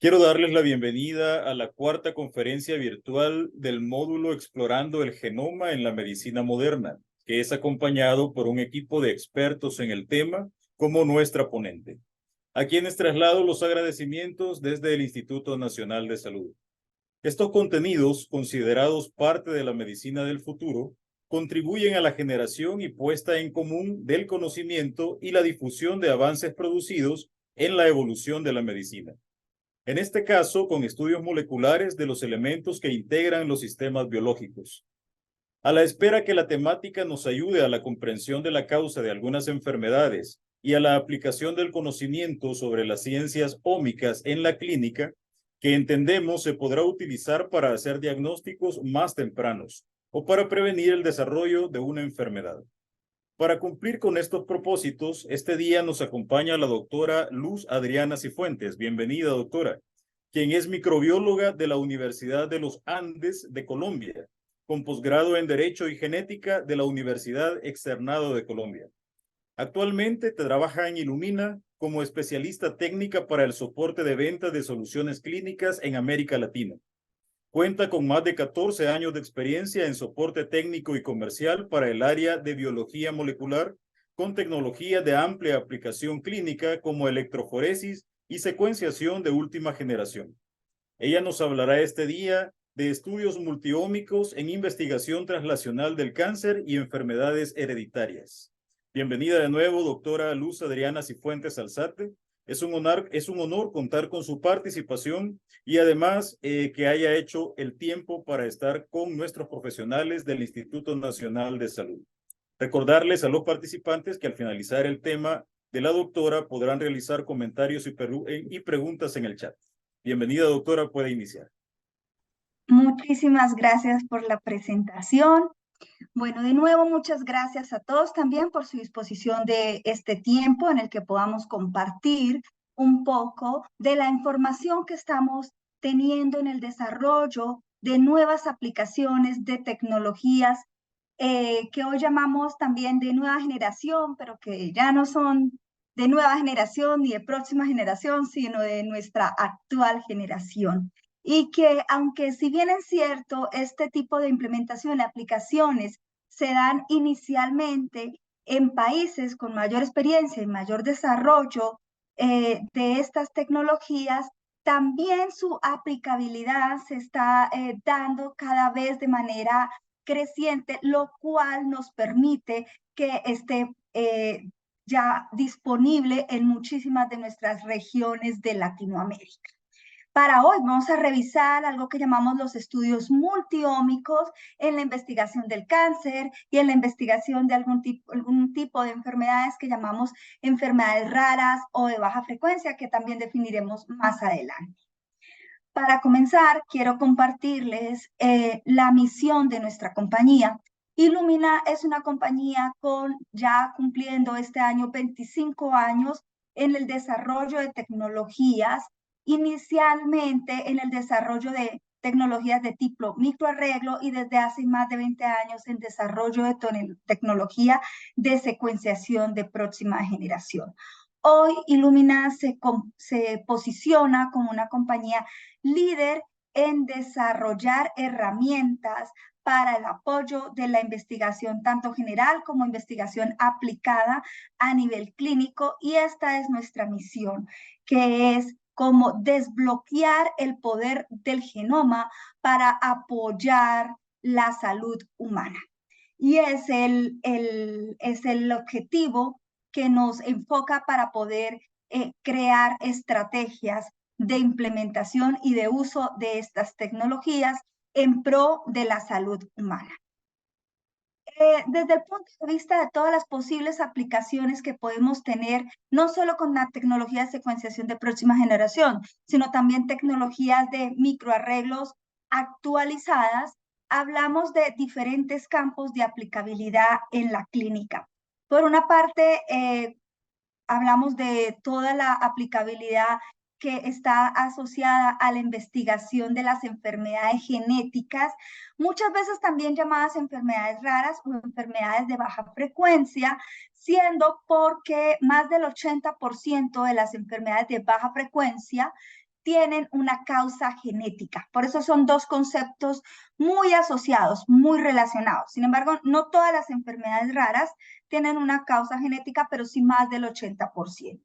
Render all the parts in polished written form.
Quiero darles la bienvenida a la cuarta conferencia virtual del módulo Explorando el Genoma en la Medicina Moderna, que es acompañado por un equipo de expertos en el tema como nuestra ponente, a quienes traslado los agradecimientos desde el Instituto Nacional de Salud. Estos contenidos, considerados parte de la medicina del futuro, contribuyen a la generación y puesta en común del conocimiento y la difusión de avances producidos en la evolución de la medicina. En este caso, con estudios moleculares de los elementos que integran los sistemas biológicos. A la espera que la temática nos ayude a la comprensión de la causa de algunas enfermedades y a la aplicación del conocimiento sobre las ciencias ómicas en la clínica, que entendemos se podrá utilizar para hacer diagnósticos más tempranos o para prevenir el desarrollo de una enfermedad. Para cumplir con estos propósitos, este día nos acompaña la doctora Luz Adriana Cifuentes. Bienvenida, doctora, quien es microbióloga de la Universidad de los Andes de Colombia, con posgrado en Derecho y Genética de la Universidad Externado de Colombia. Actualmente trabaja en Illumina como especialista técnica para el soporte de ventas de soluciones clínicas en América Latina. Cuenta con más de 14 años de experiencia en soporte técnico y comercial para el área de biología molecular, con tecnología de amplia aplicación clínica como electroforesis y secuenciación de última generación. Ella nos hablará este día de estudios multiómicos en investigación translacional del cáncer y enfermedades hereditarias. Bienvenida de nuevo, doctora Luz Adriana Cifuentes Alzate. Es un honor contar con su participación y además que haya hecho el tiempo para estar con nuestros profesionales del Instituto Nacional de Salud. Recordarles a los participantes que al finalizar el tema de la doctora podrán realizar comentarios y preguntas en el chat. Bienvenida, doctora, puede iniciar. Muchísimas gracias por la presentación. Bueno, de nuevo, muchas gracias a todos también por su disposición de este tiempo en el que podamos compartir un poco de la información que estamos teniendo en el desarrollo de nuevas aplicaciones de tecnologías que hoy llamamos también de nueva generación, pero que ya no son de nueva generación ni de próxima generación, sino de nuestra actual generación. Y que aunque si bien es cierto, este tipo de implementación de aplicaciones se dan inicialmente en países con mayor experiencia y mayor desarrollo de estas tecnologías, también su aplicabilidad se está dando cada vez de manera creciente, lo cual nos permite que esté ya disponible en muchísimas de nuestras regiones de Latinoamérica. Para hoy vamos a revisar algo que llamamos los estudios multiómicos en la investigación del cáncer y en la investigación de algún tipo de enfermedades que llamamos enfermedades raras o de baja frecuencia, que también definiremos más adelante. Para comenzar, quiero compartirles la misión de nuestra compañía. Illumina es una compañía con ya cumpliendo este año 25 años en el desarrollo de tecnologías, inicialmente en el desarrollo de tecnologías de tipo microarreglo y desde hace más de 20 años en desarrollo de tecnología de secuenciación de próxima generación. Hoy Illumina se posiciona como una compañía líder en desarrollar herramientas para el apoyo de la investigación tanto general como investigación aplicada a nivel clínico, y esta es nuestra misión, que es como desbloquear el poder del genoma para apoyar la salud humana. Y es el objetivo que nos enfoca para poder crear estrategias de implementación y de uso de estas tecnologías en pro de la salud humana. Desde el punto de vista de todas las posibles aplicaciones que podemos tener, no solo con la tecnología de secuenciación de próxima generación, sino también tecnologías de microarreglos actualizadas, hablamos de diferentes campos de aplicabilidad en la clínica. Por una parte, hablamos de toda la aplicabilidad que está asociada a la investigación de las enfermedades genéticas, muchas veces también llamadas enfermedades raras o enfermedades de baja frecuencia, siendo porque más del 80% de las enfermedades de baja frecuencia tienen una causa genética. Por eso son dos conceptos muy asociados, muy relacionados. Sin embargo, no todas las enfermedades raras tienen una causa genética, pero sí más del 80%.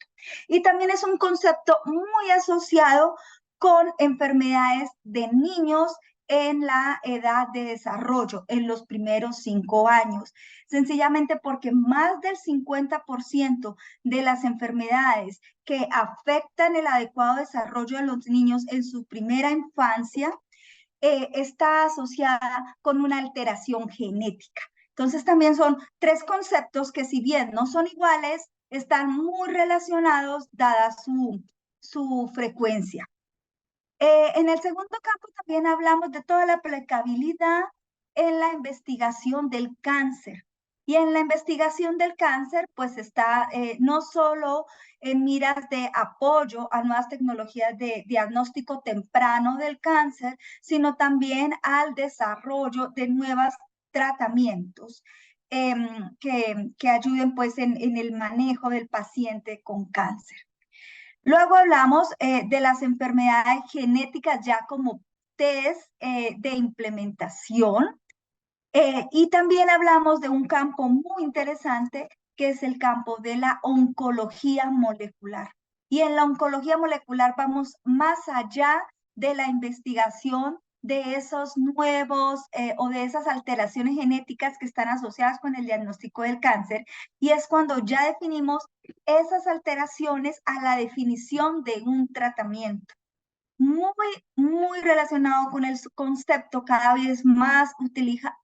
Y también es un concepto muy asociado con enfermedades de niños en la edad de desarrollo, en los primeros 5 años, sencillamente porque más del 50% de las enfermedades que afectan el adecuado desarrollo de los niños en su primera infancia está asociada con una alteración genética. Entonces también son tres conceptos que si bien no son iguales, están muy relacionados dada su frecuencia. En el segundo campo también hablamos de toda la aplicabilidad en la investigación del cáncer. Y en la investigación del cáncer, pues está no solo en miras de apoyo a nuevas tecnologías de diagnóstico temprano del cáncer, sino también al desarrollo de nuevos tratamientos que ayuden pues en el manejo del paciente con cáncer. Luego hablamos de las enfermedades genéticas ya como test de implementación y también hablamos de un campo muy interesante que es el campo de la oncología molecular. Y en la oncología molecular vamos más allá de la investigación de esos nuevos o de esas alteraciones genéticas que están asociadas con el diagnóstico del cáncer. Y es cuando ya definimos esas alteraciones a la definición de un tratamiento muy, muy relacionado con el concepto cada vez más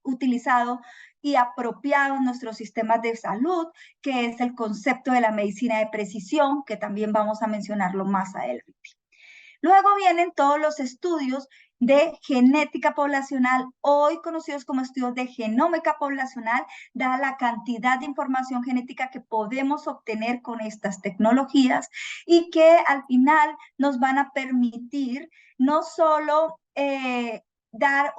utilizado y apropiado en nuestros sistemas de salud, que es el concepto de la medicina de precisión, que también vamos a mencionarlo más adelante. Luego vienen todos los estudios de genética poblacional, hoy conocidos como estudios de genómica poblacional, dada la cantidad de información genética que podemos obtener con estas tecnologías y que al final nos van a permitir no solo dar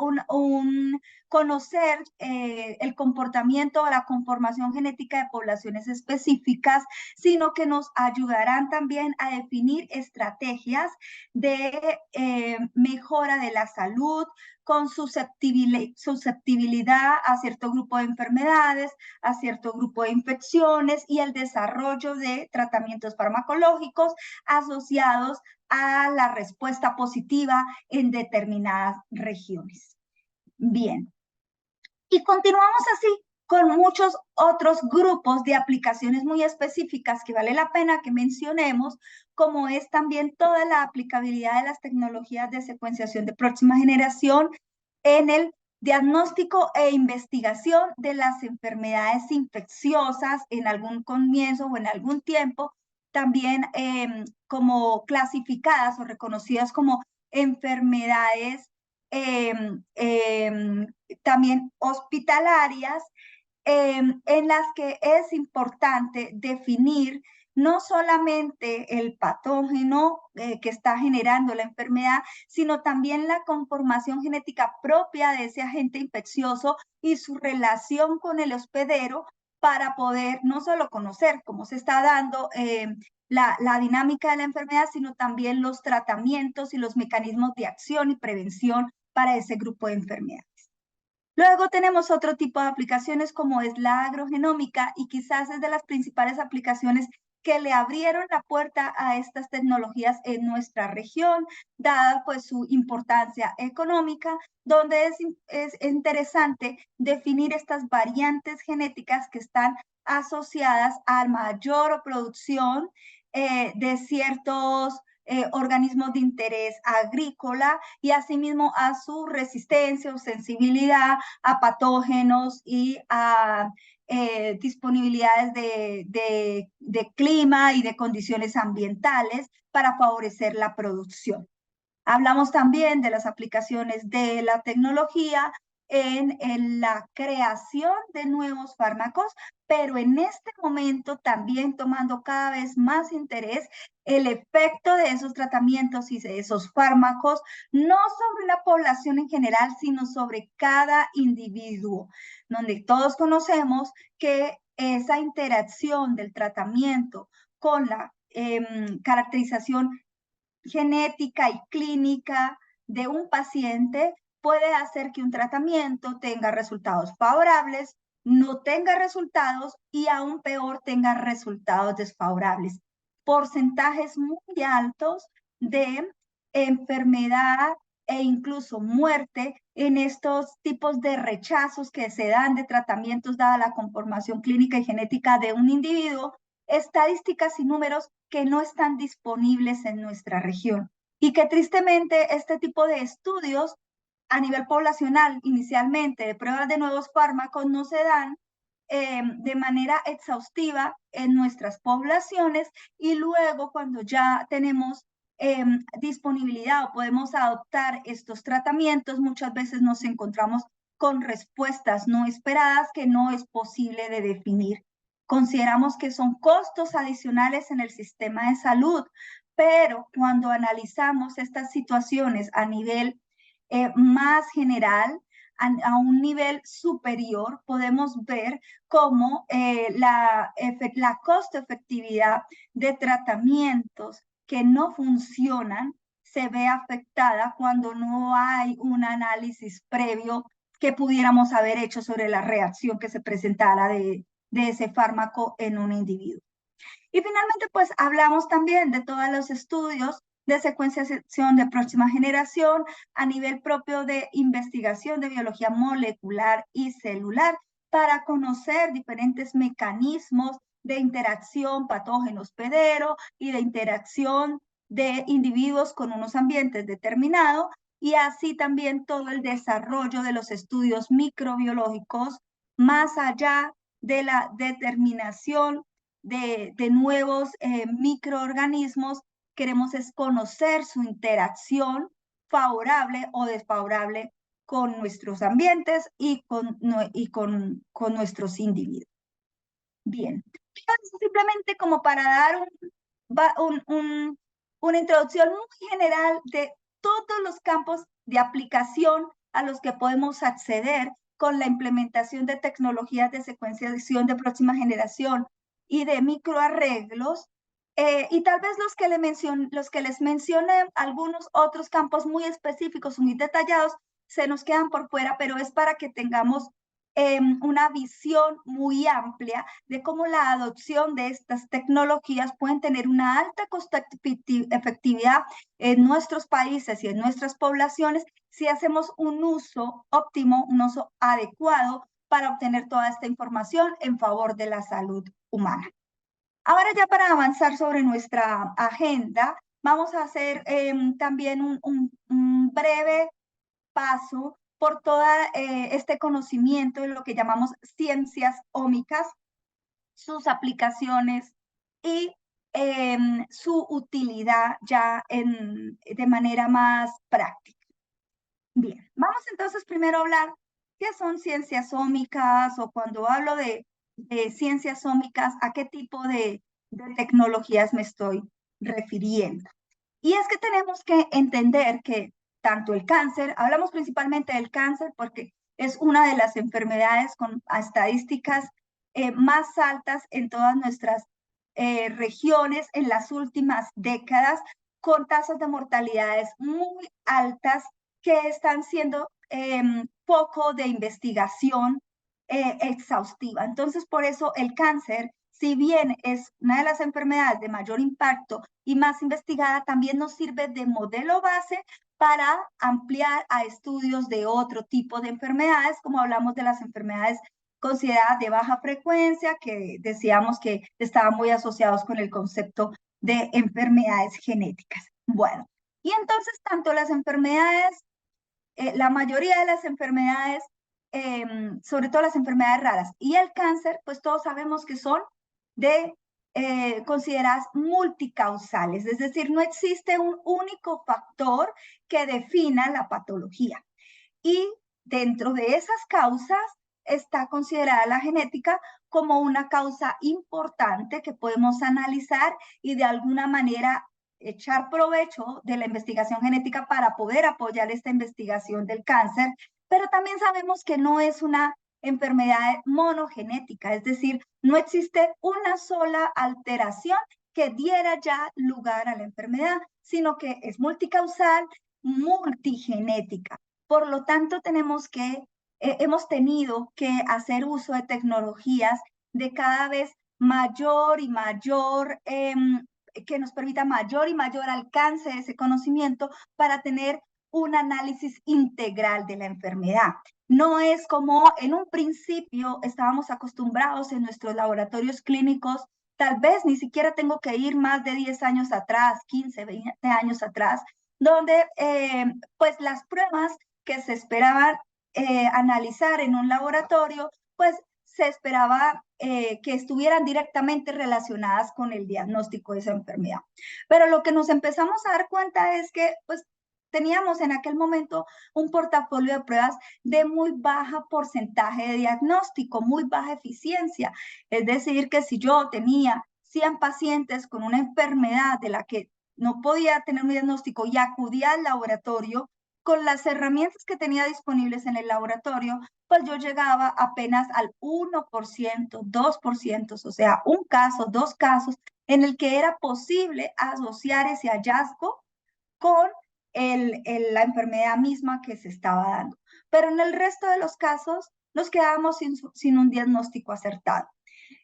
conocer el comportamiento o la conformación genética de poblaciones específicas, sino que nos ayudarán también a definir estrategias de mejora de la salud con susceptibilidad a cierto grupo de enfermedades, a cierto grupo de infecciones y el desarrollo de tratamientos farmacológicos asociados a la respuesta positiva en determinadas regiones. Bien, y continuamos así con muchos otros grupos de aplicaciones muy específicas que vale la pena que mencionemos, como es también toda la aplicabilidad de las tecnologías de secuenciación de próxima generación en el diagnóstico e investigación de las enfermedades infecciosas en algún comienzo o en algún tiempo, también como clasificadas o reconocidas como enfermedades también hospitalarias, en las que es importante definir no solamente el patógeno que está generando la enfermedad, sino también la conformación genética propia de ese agente infeccioso y su relación con el hospedero para poder no solo conocer cómo se está dando la dinámica de la enfermedad, sino también los tratamientos y los mecanismos de acción y prevención para ese grupo de enfermedades. Luego tenemos otro tipo de aplicaciones como es la agrogenómica y quizás es de las principales aplicaciones que le abrieron la puerta a estas tecnologías en nuestra región, dada pues su importancia económica, donde es interesante definir estas variantes genéticas que están asociadas a mayor producción de ciertos organismos de interés agrícola y asimismo a su resistencia o sensibilidad a patógenos y a disponibilidades de clima y de condiciones ambientales para favorecer la producción. Hablamos también de las aplicaciones de la tecnología en la creación de nuevos fármacos, pero en este momento también tomando cada vez más interés el efecto de esos tratamientos y de esos fármacos, no sobre la población en general, sino sobre cada individuo, donde todos conocemos que esa interacción del tratamiento con la caracterización genética y clínica de un paciente puede hacer que un tratamiento tenga resultados favorables, no tenga resultados y aún peor tenga resultados desfavorables. Porcentajes muy altos de enfermedad e incluso muerte en estos tipos de rechazos que se dan de tratamientos dada la conformación clínica y genética de un individuo, estadísticas y números que no están disponibles en nuestra región y que tristemente este tipo de estudios a nivel poblacional inicialmente de pruebas de nuevos fármacos no se dan de manera exhaustiva en nuestras poblaciones y luego cuando ya tenemos disponibilidad o podemos adoptar estos tratamientos, muchas veces nos encontramos con respuestas no esperadas que no es posible de definir. Consideramos que son costos adicionales en el sistema de salud, pero cuando analizamos estas situaciones a nivel más general, a un nivel superior, podemos ver cómo la costo-efectividad de tratamientos que no funcionan se ve afectada cuando no hay un análisis previo que pudiéramos haber hecho sobre la reacción que se presentara de ese fármaco en un individuo. Y finalmente, pues hablamos también de todos los estudios de secuenciación de próxima generación a nivel propio de investigación de biología molecular y celular para conocer diferentes mecanismos de interacción patógeno-hospedero y de interacción de individuos con unos ambientes determinados y así también todo el desarrollo de los estudios microbiológicos más allá de la determinación de nuevos microorganismos. Queremos es conocer su interacción favorable o desfavorable con nuestros ambientes y con nuestros individuos. Bien, simplemente como para dar una introducción muy general de todos los campos de aplicación a los que podemos acceder con la implementación de tecnologías de secuenciación de próxima generación y de microarreglos, y tal vez los que les mencioné, algunos otros campos muy específicos, muy detallados, se nos quedan por fuera, pero es para que tengamos una visión muy amplia de cómo la adopción de estas tecnologías pueden tener una alta costo-efectividad en nuestros países y en nuestras poblaciones si hacemos un uso óptimo, un uso adecuado para obtener toda esta información en favor de la salud humana. Ahora ya para avanzar sobre nuestra agenda, vamos a hacer también un breve paso por todo este conocimiento de lo que llamamos ciencias ómicas, sus aplicaciones y su utilidad ya de manera más práctica. Bien, vamos entonces primero a hablar qué son ciencias ómicas o cuando hablo de ciencias ómicas, a qué tipo de tecnologías me estoy refiriendo. Y es que tenemos que entender que tanto el cáncer, hablamos principalmente del cáncer porque es una de las enfermedades con estadísticas más altas en todas nuestras regiones en las últimas décadas, con tasas de mortalidades muy altas que están siendo poco de investigación exhaustiva. Entonces, por eso el cáncer, si bien es una de las enfermedades de mayor impacto y más investigada, también nos sirve de modelo base para ampliar a estudios de otro tipo de enfermedades, como hablamos de las enfermedades consideradas de baja frecuencia, que decíamos que estaban muy asociados con el concepto de enfermedades genéticas. Bueno, y entonces tanto las enfermedades, la mayoría de las enfermedades, sobre todo las enfermedades raras y el cáncer, pues todos sabemos que son consideradas multicausales, es decir, no existe un único factor que defina la patología. Y dentro de esas causas está considerada la genética como una causa importante que podemos analizar y de alguna manera echar provecho de la investigación genética para poder apoyar esta investigación del cáncer, pero también sabemos que no es una enfermedad monogenética, es decir, no existe una sola alteración que diera ya lugar a la enfermedad, sino que es multicausal, multigenética. Por lo tanto, hemos tenido que hacer uso de tecnologías de cada vez mayor y mayor, que nos permita mayor y mayor alcance de ese conocimiento para tener un análisis integral de la enfermedad. No es como en un principio estábamos acostumbrados en nuestros laboratorios clínicos, tal vez ni siquiera tengo que ir más de 10 años atrás, 15, 20 años atrás, donde pues las pruebas que se esperaban analizar en un laboratorio, pues se esperaba que estuvieran directamente relacionadas con el diagnóstico de esa enfermedad. Pero lo que nos empezamos a dar cuenta es que pues teníamos en aquel momento un portafolio de pruebas de muy baja porcentaje de diagnóstico, muy baja eficiencia. Es decir, que si yo tenía 100 pacientes con una enfermedad de la que no podía tener un diagnóstico y acudía al laboratorio, con las herramientas que tenía disponibles en el laboratorio, pues yo llegaba apenas al 1%, 2%, o sea, un caso, dos casos, en el que era posible asociar ese hallazgo con la enfermedad misma que se estaba dando. Pero en el resto de los casos nos quedábamos sin un diagnóstico acertado.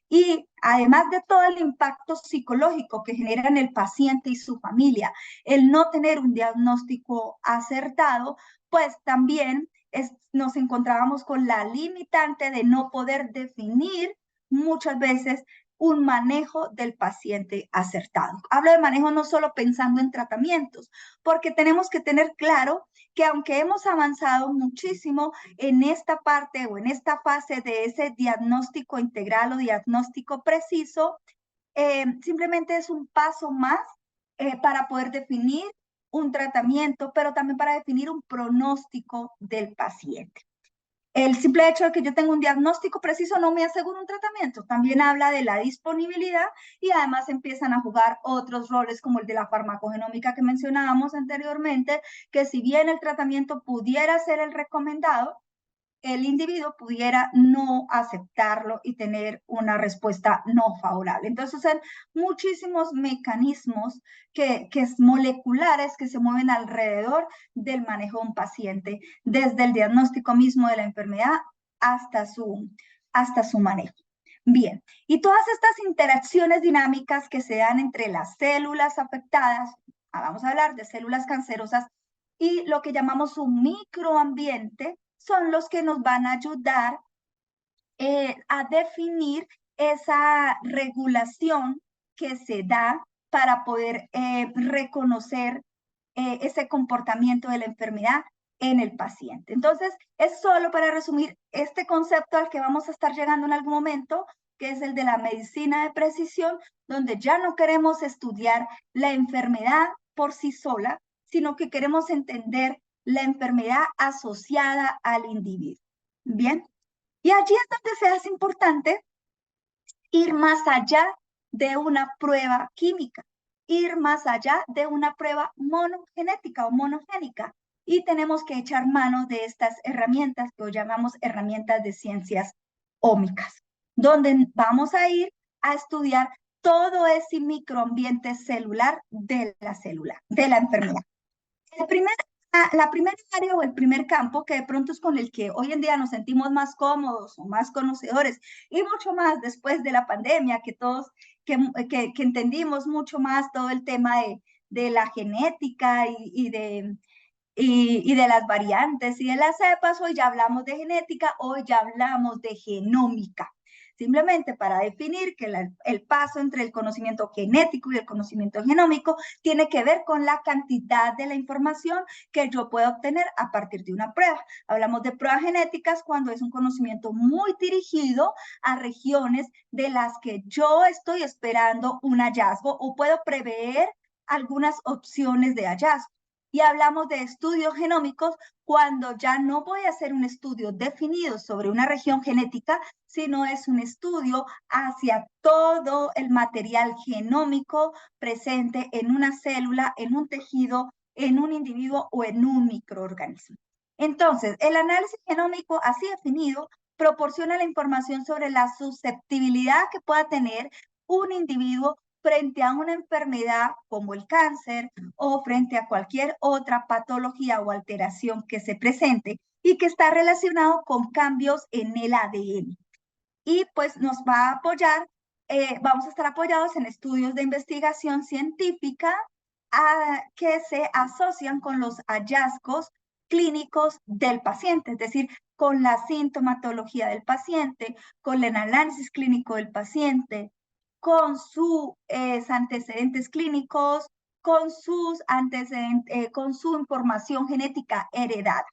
Y además de todo el impacto psicológico que genera en el paciente y su familia, el no tener un diagnóstico acertado, pues también nos encontrábamos con la limitante de no poder definir muchas veces un manejo del paciente acertado. Hablo de manejo no solo pensando en tratamientos, porque tenemos que tener claro que aunque hemos avanzado muchísimo en esta parte o en esta fase de ese diagnóstico integral o diagnóstico preciso, simplemente es un paso más para poder definir un tratamiento, pero también para definir un pronóstico del paciente. El simple hecho de que yo tenga un diagnóstico preciso no me asegura un tratamiento. También habla de la disponibilidad y además empiezan a jugar otros roles como el de la farmacogenómica que mencionábamos anteriormente, que si bien el tratamiento pudiera ser el recomendado, el individuo pudiera no aceptarlo y tener una respuesta no favorable. Entonces, son muchísimos mecanismos moleculares que se mueven alrededor del manejo de un paciente, desde el diagnóstico mismo de la enfermedad hasta su manejo. Bien, y todas estas interacciones dinámicas que se dan entre las células afectadas, vamos a hablar de células cancerosas, y lo que llamamos un microambiente, son los que nos van a ayudar a definir esa regulación que se da para poder reconocer ese comportamiento de la enfermedad en el paciente. Entonces, es solo para resumir este concepto al que vamos a estar llegando en algún momento, que es el de la medicina de precisión, donde ya no queremos estudiar la enfermedad por sí sola, sino que queremos entender la enfermedad asociada al individuo. Bien, y allí es donde se hace importante ir más allá de una prueba química, ir más allá de una prueba monogenética o monogénica. Y tenemos que echar mano de estas herramientas que hoy llamamos herramientas de ciencias ómicas, donde vamos a ir a estudiar todo ese microambiente celular de la célula, de la enfermedad. La primera área o el primer campo que de pronto es con el que hoy en día nos sentimos más cómodos o más conocedores y mucho más después de la pandemia, que todos, que entendimos mucho más todo el tema de la genética y de las variantes y de las cepas. Hoy ya hablamos de genética, hoy ya hablamos de genómica. Simplemente para definir que el paso entre el conocimiento genético y el conocimiento genómico tiene que ver con la cantidad de la información que yo puedo obtener a partir de una prueba. Hablamos de pruebas genéticas cuando es un conocimiento muy dirigido a regiones de las que yo estoy esperando un hallazgo o puedo prever algunas opciones de hallazgo. Y hablamos de estudios genómicos cuando ya no voy a hacer un estudio definido sobre una región genética, sino es un estudio hacia todo el material genómico presente en una célula, en un tejido, en un individuo o en un microorganismo. Entonces, el análisis genómico así definido proporciona la información sobre la susceptibilidad que pueda tener un individuo frente a una enfermedad como el cáncer o frente a cualquier otra patología o alteración que se presente y que está relacionado con cambios en el ADN. Y pues nos va a apoyar, vamos a estar apoyados en estudios de investigación científica que se asocian con los hallazgos clínicos del paciente, es decir, con la sintomatología del paciente, con el análisis clínico del paciente, con sus antecedentes clínicos, con sus antecedentes, con su información genética heredada.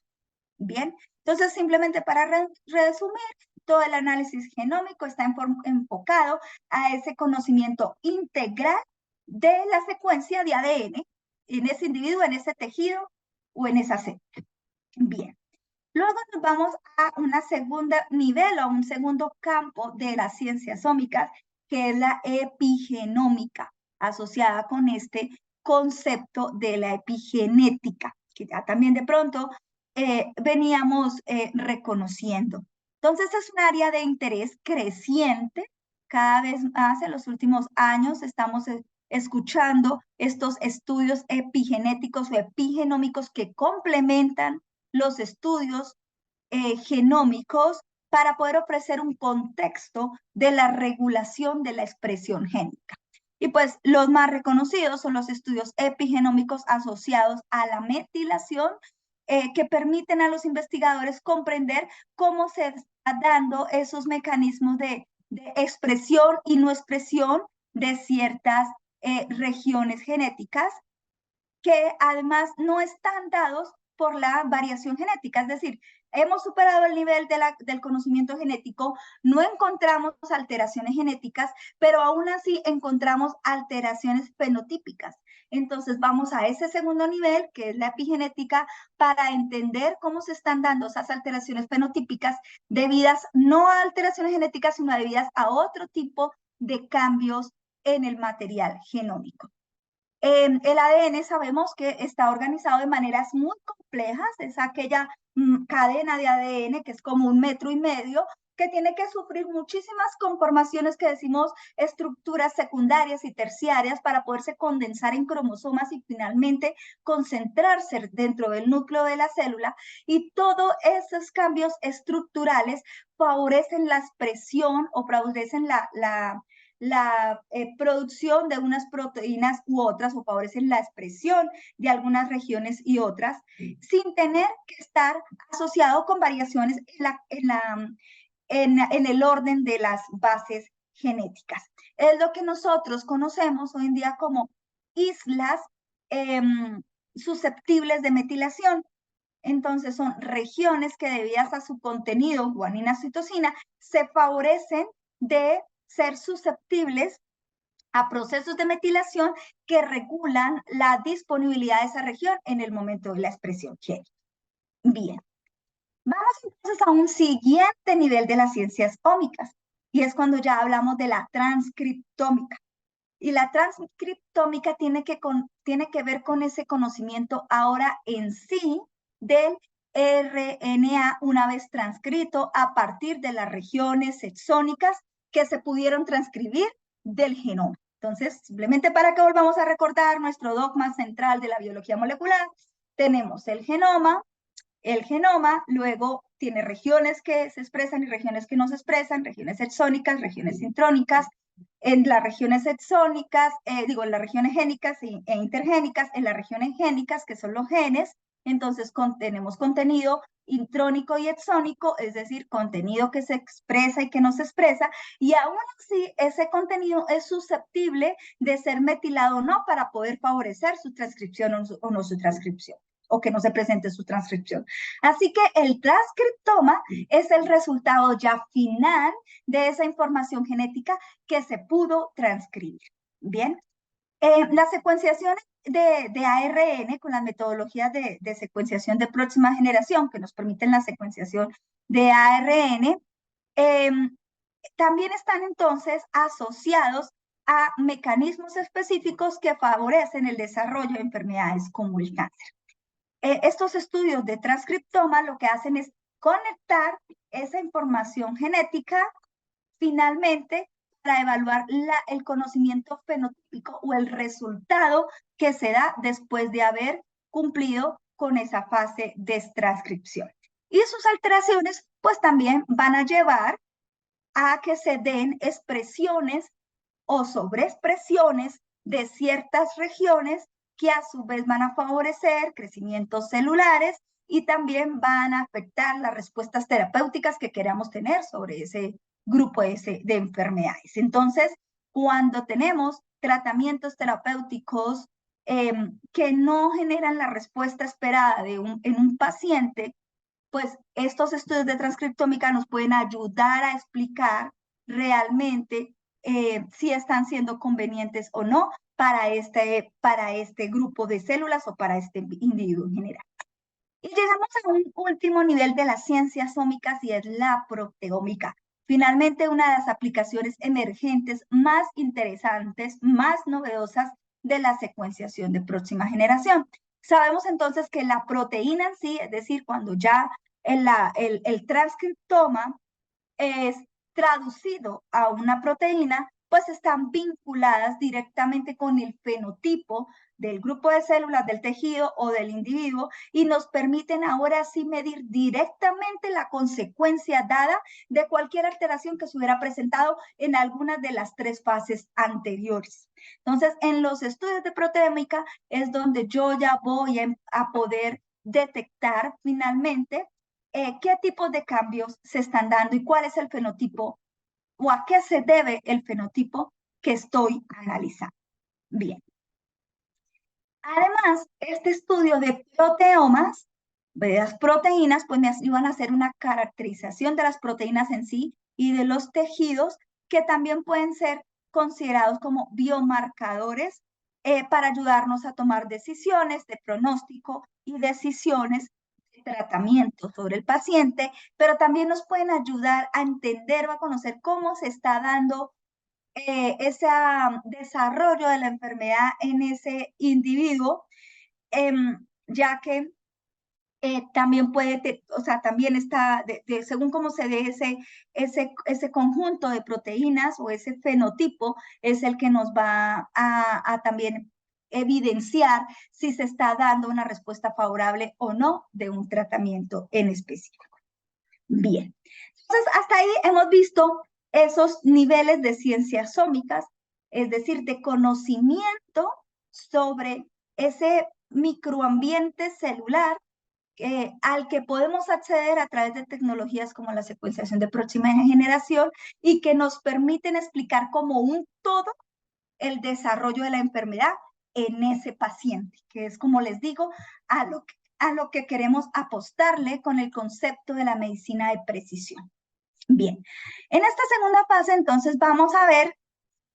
Bien, entonces simplemente para resumir, todo el análisis genómico está enfocado a ese conocimiento integral de la secuencia de ADN en ese individuo, en ese tejido o en esa célula. Bien, luego nos vamos a una segunda nivel o un segundo campo de las ciencias ómicas, que es la epigenómica, asociada con este concepto de la epigenética, que ya también de pronto veníamos reconociendo. Entonces es un área de interés creciente. Cada vez más en los últimos años estamos escuchando estos estudios epigenéticos o epigenómicos que complementan los estudios genómicos para poder ofrecer un contexto de la regulación de la expresión génica. Y pues los más reconocidos son los estudios epigenómicos asociados a la metilación, que permiten a los investigadores comprender cómo se están dando esos mecanismos de expresión y no expresión de ciertas regiones genéticas que además no están dados por la variación genética, es decir, hemos superado el nivel del conocimiento genético, no encontramos alteraciones genéticas, pero aún así encontramos alteraciones fenotípicas. Entonces vamos a ese segundo nivel, que es la epigenética, para entender cómo se están dando esas alteraciones fenotípicas debidas no a alteraciones genéticas, sino debidas a otro tipo de cambios en el material genómico. El ADN sabemos que está organizado de maneras muy complejas, es aquella cadena de ADN que es como 1,5 metros, que tiene que sufrir muchísimas conformaciones que decimos estructuras secundarias y terciarias para poderse condensar en cromosomas y finalmente concentrarse dentro del núcleo de la célula. Y todos esos cambios estructurales favorecen la expresión o favorecen la producción de unas proteínas u otras o favorecen la expresión de algunas regiones y otras sin tener que estar asociado con variaciones en el orden de las bases genéticas. Es lo que nosotros conocemos hoy en día como islas susceptibles de metilación. Entonces son regiones que debidas a su contenido guanina citosina se favorecen de ser susceptibles a procesos de metilación que regulan la disponibilidad de esa región en el momento de la expresión génica. Bien, vamos entonces a un siguiente nivel de las ciencias ómicas, y es cuando ya hablamos de la transcriptómica. Y la transcriptómica tiene que ver con ese conocimiento ahora en sí del RNA una vez transcrito a partir de las regiones exónicas que se pudieron transcribir del genoma. Entonces, simplemente para que volvamos a recordar nuestro dogma central de la biología molecular, tenemos el genoma, luego tiene regiones que se expresan y regiones que no se expresan, regiones exónicas, regiones intrónicas. En las regiones exónicas, en las regiones génicas e intergénicas, en las regiones génicas, que son los genes, entonces tenemos contenido intrónico y exónico, es decir, contenido que se expresa y que no se expresa, y aún así ese contenido es susceptible de ser metilado o no para poder favorecer su transcripción o no su transcripción, o que no se presente su transcripción. Así que el transcriptoma es el resultado ya final de esa información genética que se pudo transcribir. Bien, las secuenciaciones de ARN con las metodologías de secuenciación de próxima generación que nos permiten la secuenciación de ARN, también están entonces asociados a mecanismos específicos que favorecen el desarrollo de enfermedades como el cáncer. Estos estudios de transcriptoma lo que hacen es conectar esa información genética finalmente para evaluar el conocimiento fenotípico o el resultado que se da después de haber cumplido con esa fase de transcripción. Y sus alteraciones pues también van a llevar a que se den expresiones o sobreexpresiones de ciertas regiones que a su vez van a favorecer crecimientos celulares y también van a afectar las respuestas terapéuticas que queramos tener sobre ese grupo de enfermedades. Entonces, cuando tenemos tratamientos terapéuticos que no generan la respuesta esperada en un paciente, pues estos estudios de transcriptómica nos pueden ayudar a explicar realmente si están siendo convenientes o no para este grupo de células o para este individuo en general. Y llegamos a un último nivel de las ciencias ómicas y es la proteómica. Finalmente, una de las aplicaciones emergentes más interesantes, más novedosas de la secuenciación de próxima generación. Sabemos entonces que la proteína en sí, es decir, cuando ya el transcriptoma es traducido a una proteína, pues están vinculadas directamente con el fenotipo del grupo de células, del tejido o del individuo y nos permiten ahora sí medir directamente la consecuencia dada de cualquier alteración que se hubiera presentado en alguna de las tres fases anteriores. Entonces, en los estudios de proteómica es donde yo ya voy a poder detectar finalmente qué tipos de cambios se están dando y cuál es el fenotipo o a qué se debe el fenotipo que estoy analizando. Bien. Además, este estudio de proteomas, de las proteínas, pues me ayudan a hacer una caracterización de las proteínas en sí y de los tejidos que también pueden ser considerados como biomarcadores para ayudarnos a tomar decisiones de pronóstico y decisiones de tratamiento sobre el paciente, pero también nos pueden ayudar a entender o a conocer cómo se está dando ese desarrollo de la enfermedad en ese individuo, ya que también puede, o sea, también está, según cómo se dé ese conjunto de proteínas o ese fenotipo, es el que nos va a también evidenciar si se está dando una respuesta favorable o no de un tratamiento en específico. Bien, entonces hasta ahí hemos visto esos niveles de ciencias ómicas, es decir, de conocimiento sobre ese microambiente celular al que podemos acceder a través de tecnologías como la secuenciación de próxima generación y que nos permiten explicar como un todo el desarrollo de la enfermedad en ese paciente, que es, como les digo, a lo que queremos apostarle con el concepto de la medicina de precisión. Bien, en esta segunda fase entonces vamos a ver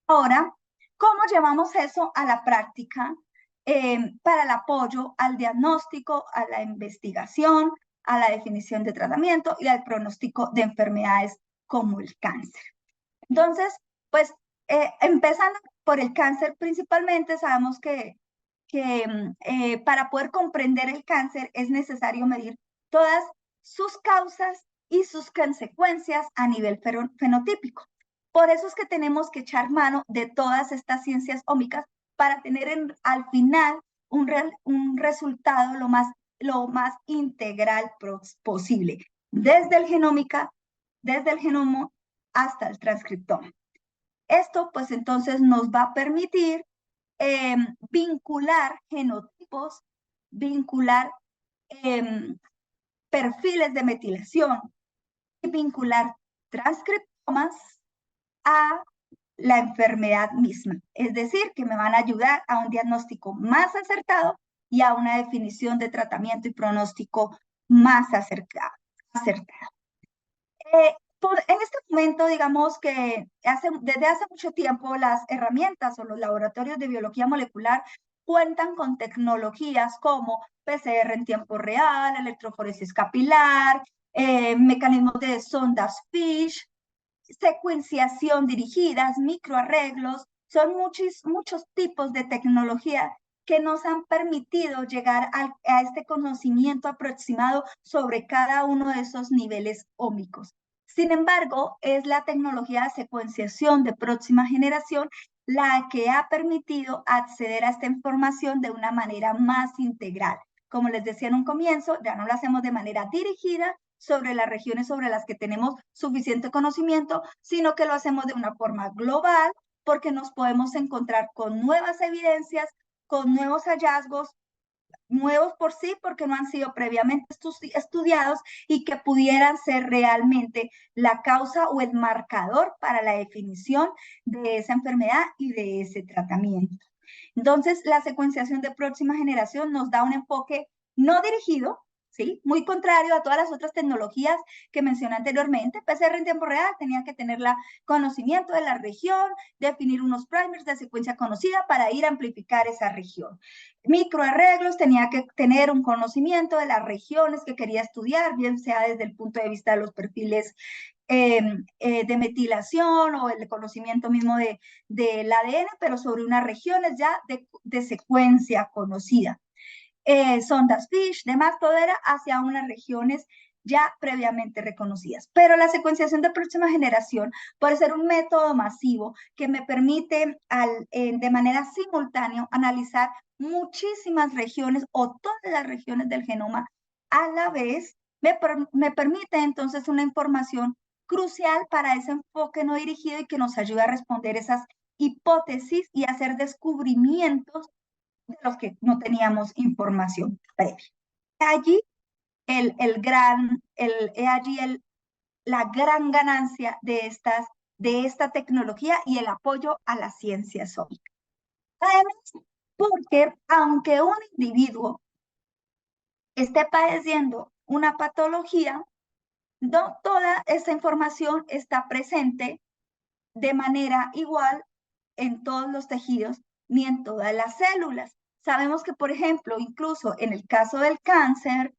ahora cómo llevamos eso a la práctica para el apoyo al diagnóstico, a la investigación, a la definición de tratamiento y al pronóstico de enfermedades como el cáncer. Entonces, pues empezando por el cáncer principalmente, sabemos que para poder comprender el cáncer es necesario medir todas sus causas y sus consecuencias a nivel fenotípico. Por eso es que tenemos que echar mano de todas estas ciencias ómicas para tener al final un resultado lo más integral posible, desde el genoma hasta el transcriptoma. Esto pues entonces nos va a permitir vincular genotipos, vincular perfiles de metilación y vincular transcriptomas a la enfermedad misma. Es decir, que me van a ayudar a un diagnóstico más acertado y a una definición de tratamiento y pronóstico más acertado. En este momento, digamos que desde hace mucho tiempo las herramientas o los laboratorios de biología molecular cuentan con tecnologías como PCR en tiempo real, electroforesis capilar, mecanismos de sondas FISH, secuenciación dirigidas, microarreglos. Son muchos tipos de tecnología que nos han permitido llegar a este conocimiento aproximado sobre cada uno de esos niveles ómicos. Sin embargo, es la tecnología de secuenciación de próxima generación la que ha permitido acceder a esta información de una manera más integral. Como les decía en un comienzo, ya no lo hacemos de manera dirigida sobre las regiones sobre las que tenemos suficiente conocimiento, sino que lo hacemos de una forma global, porque nos podemos encontrar con nuevas evidencias, con nuevos hallazgos, nuevos por sí, porque no han sido previamente estudiados y que pudieran ser realmente la causa o el marcador para la definición de esa enfermedad y de ese tratamiento. Entonces, la secuenciación de próxima generación nos da un enfoque no dirigido, ¿sí? Muy contrario a todas las otras tecnologías que mencioné anteriormente. PCR en tiempo real tenía que tener el conocimiento de la región, definir unos primers de secuencia conocida para ir a amplificar esa región. Microarreglos tenía que tener un conocimiento de las regiones que quería estudiar, bien sea desde el punto de vista de los perfiles de metilación o el conocimiento mismo del ADN, pero sobre unas regiones ya de secuencia conocida. Sondas FISH, demás, todo era hacia unas regiones ya previamente reconocidas. Pero la secuenciación de próxima generación puede ser un método masivo que me permite de manera simultánea analizar muchísimas regiones o todas las regiones del genoma a la vez. Me permite entonces una información crucial para ese enfoque no dirigido y que nos ayuda a responder esas hipótesis y hacer descubrimientos de los que no teníamos información previa. Allí la gran ganancia de esta tecnología y el apoyo a la ciencia sólica. Además, porque aunque un individuo esté padeciendo una patología, no toda esta información está presente de manera igual en todos los tejidos ni en todas las células. Sabemos que, por ejemplo, incluso en el caso del cáncer,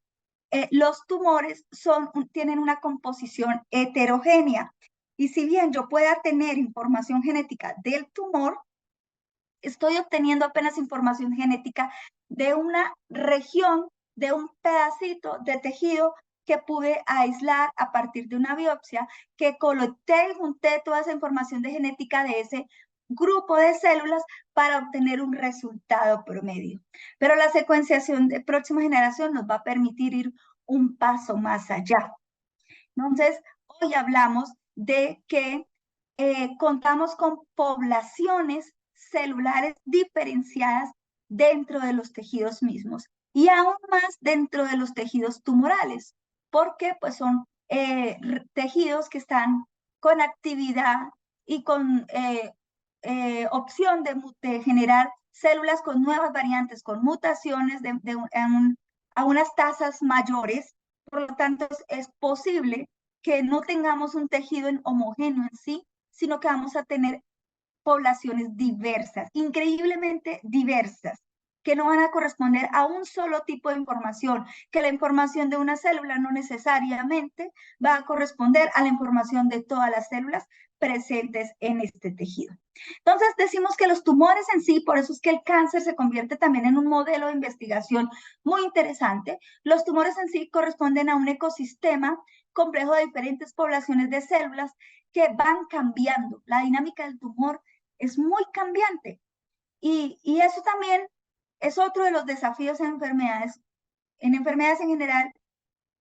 los tumores tienen una composición heterogénea. Y si bien yo pueda tener información genética del tumor, estoy obteniendo apenas información genética de una región, de un pedacito de tejido que pude aislar a partir de una biopsia, que colecté y junté toda esa información de genética de ese grupo de células para obtener un resultado promedio. Pero la secuenciación de próxima generación nos va a permitir ir un paso más allá. Entonces, hoy hablamos de que contamos con poblaciones celulares diferenciadas dentro de los tejidos mismos y aún más dentro de los tejidos tumorales, porque pues son tejidos que están con actividad y con opción de generar células con nuevas variantes, con mutaciones a unas tasas mayores. Por lo tanto, es posible que no tengamos un tejido homogéneo en sí, sino que vamos a tener poblaciones diversas, increíblemente diversas, que no van a corresponder a un solo tipo de información, que la información de una célula no necesariamente va a corresponder a la información de todas las células presentes en este tejido. Entonces decimos que los tumores en sí, por eso es que el cáncer se convierte también en un modelo de investigación muy interesante. Los tumores en sí corresponden a un ecosistema complejo de diferentes poblaciones de células que van cambiando. La dinámica del tumor es muy cambiante y eso también es otro de los desafíos en enfermedades en general,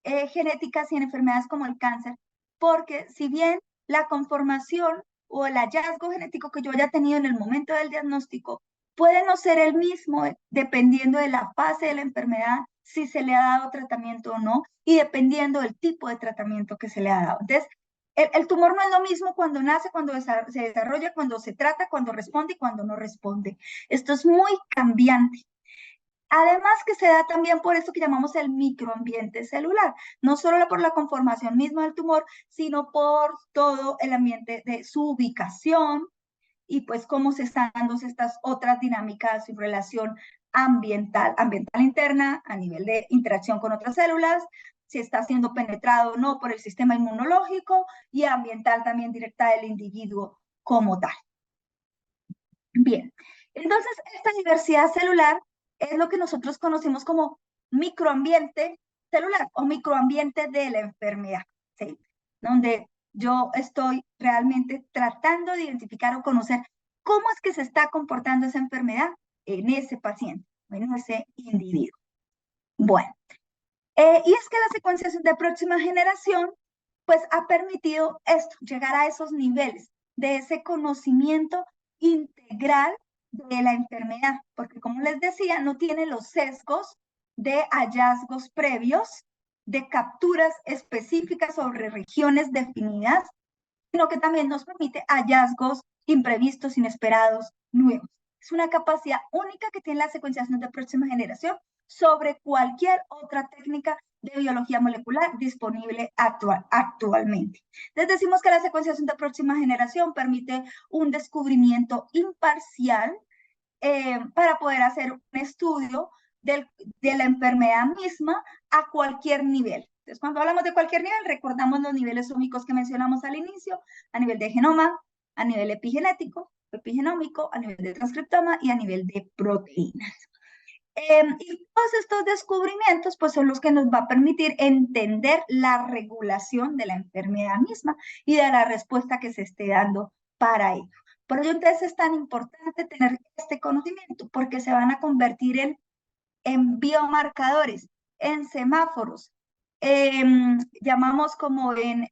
genéticas y en enfermedades como el cáncer, porque si bien la conformación o el hallazgo genético que yo haya tenido en el momento del diagnóstico puede no ser el mismo dependiendo de la fase de la enfermedad, si se le ha dado tratamiento o no, y dependiendo del tipo de tratamiento que se le ha dado. Entonces, el tumor no es lo mismo cuando nace, cuando se desarrolla, cuando se trata, cuando responde y cuando no responde. Esto es muy cambiante. Además que se da también por eso que llamamos el microambiente celular, no solo por la conformación misma del tumor, sino por todo el ambiente de su ubicación y pues cómo se están dando estas otras dinámicas en relación ambiental interna a nivel de interacción con otras células, si está siendo penetrado o no por el sistema inmunológico y ambiental también directa del individuo como tal. Bien, entonces esta diversidad celular es lo que nosotros conocemos como microambiente celular o microambiente de la enfermedad, ¿sí? Donde yo estoy realmente tratando de identificar o conocer cómo es que se está comportando esa enfermedad en ese paciente, en ese individuo. Bueno, y es que la secuenciación de próxima generación pues ha permitido esto, llegar a esos niveles de ese conocimiento integral de la enfermedad, porque como les decía, no tiene los sesgos de hallazgos previos, de capturas específicas sobre regiones definidas, sino que también nos permite hallazgos imprevistos, inesperados, nuevos. Es una capacidad única que tiene la secuenciación de próxima generación sobre cualquier otra técnica de biología molecular disponible actualmente. Les decimos que la secuenciación de próxima generación permite un descubrimiento imparcial para poder hacer un estudio de la enfermedad misma a cualquier nivel. Entonces, cuando hablamos de cualquier nivel, recordamos los niveles ómicos que mencionamos al inicio, a nivel de genoma, a nivel epigenético, epigenómico, a nivel de transcriptoma y a nivel de proteínas. Y todos estos descubrimientos pues son los que nos va a permitir entender la regulación de la enfermedad misma y de la respuesta que se esté dando para ello. Por ello entonces es tan importante tener este conocimiento porque se van a convertir en biomarcadores, en semáforos, llamamos como en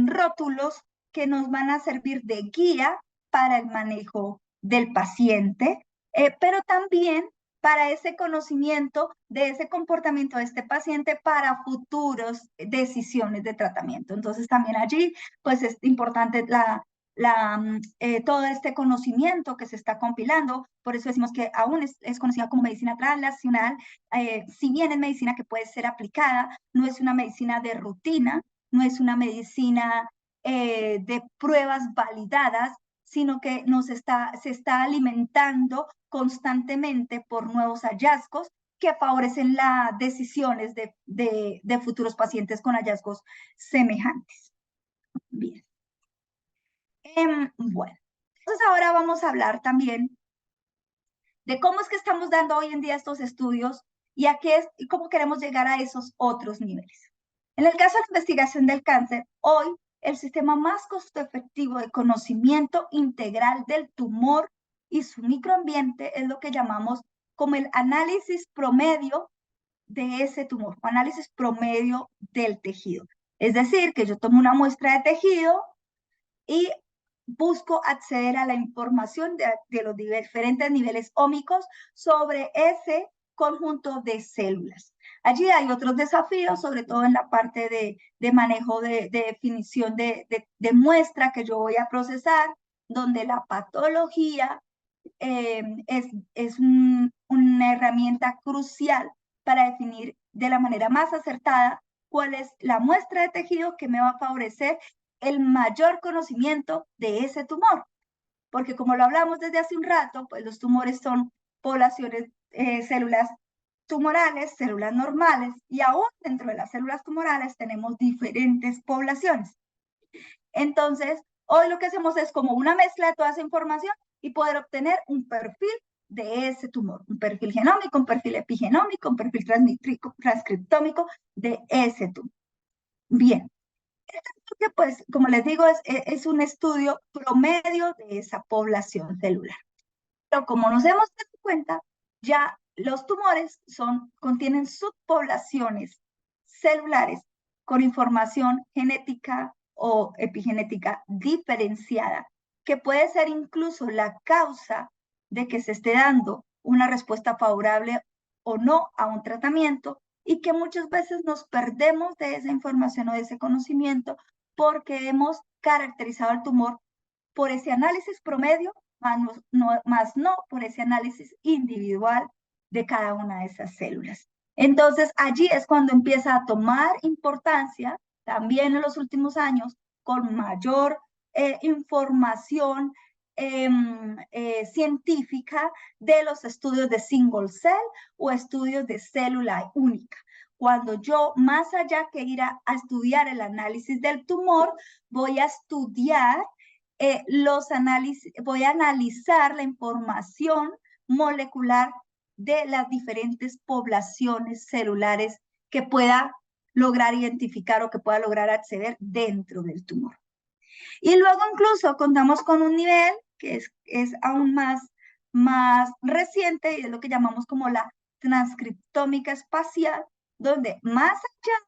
rótulos que nos van a servir de guía para el manejo del paciente, pero también para ese conocimiento de ese comportamiento de este paciente para futuras decisiones de tratamiento. Entonces también allí pues es importante todo este conocimiento que se está compilando, por eso decimos que aún es conocida como medicina translacional, si bien es medicina que puede ser aplicada, no es una medicina de rutina, no es una medicina de pruebas validadas, sino que se está alimentando constantemente por nuevos hallazgos que favorecen las decisiones de futuros pacientes con hallazgos semejantes. Bien. Bueno, entonces ahora vamos a hablar también de cómo es que estamos dando hoy en día estos estudios y cómo queremos llegar a esos otros niveles. En el caso de la investigación del cáncer, hoy el sistema más costo efectivo de conocimiento integral del tumor y su microambiente es lo que llamamos como el análisis promedio de ese tumor, o análisis promedio del tejido. Es decir, que yo tomo una muestra de tejido y busco acceder a la información de los diferentes niveles ómicos sobre ese conjunto de células. Allí hay otros desafíos, sobre todo en la parte de manejo de definición de muestra que yo voy a procesar, donde la patología es una herramienta crucial para definir de la manera más acertada cuál es la muestra de tejido que me va a favorecer el mayor conocimiento de ese tumor. Porque como lo hablamos desde hace un rato, pues los tumores son poblaciones, células tumorales, células normales, y aún dentro de las células tumorales tenemos diferentes poblaciones. Entonces, hoy lo que hacemos es como una mezcla de toda esa información y poder obtener un perfil de ese tumor, un perfil genómico, un perfil epigenómico, un perfil transcriptómico de ese tumor. Bien, que pues, como les digo, es un estudio promedio de esa población celular. Pero como nos hemos dado cuenta, ya los tumores contienen subpoblaciones celulares con información genética o epigenética diferenciada, que puede ser incluso la causa de que se esté dando una respuesta favorable o no a un tratamiento y que muchas veces nos perdemos de esa información o de ese conocimiento porque hemos caracterizado el tumor por ese análisis promedio, más no por ese análisis individual de cada una de esas células. Entonces, allí es cuando empieza a tomar importancia, también en los últimos años, con mayor información científica de los estudios de single cell o estudios de célula única. Cuando yo, más allá que ir a estudiar el análisis del tumor, voy a estudiar los análisis, voy a analizar la información molecular de las diferentes poblaciones celulares que pueda lograr identificar o que pueda lograr acceder dentro del tumor. Y luego incluso contamos con un nivel que es aún más reciente y es lo que llamamos como la transcriptómica espacial, donde más allá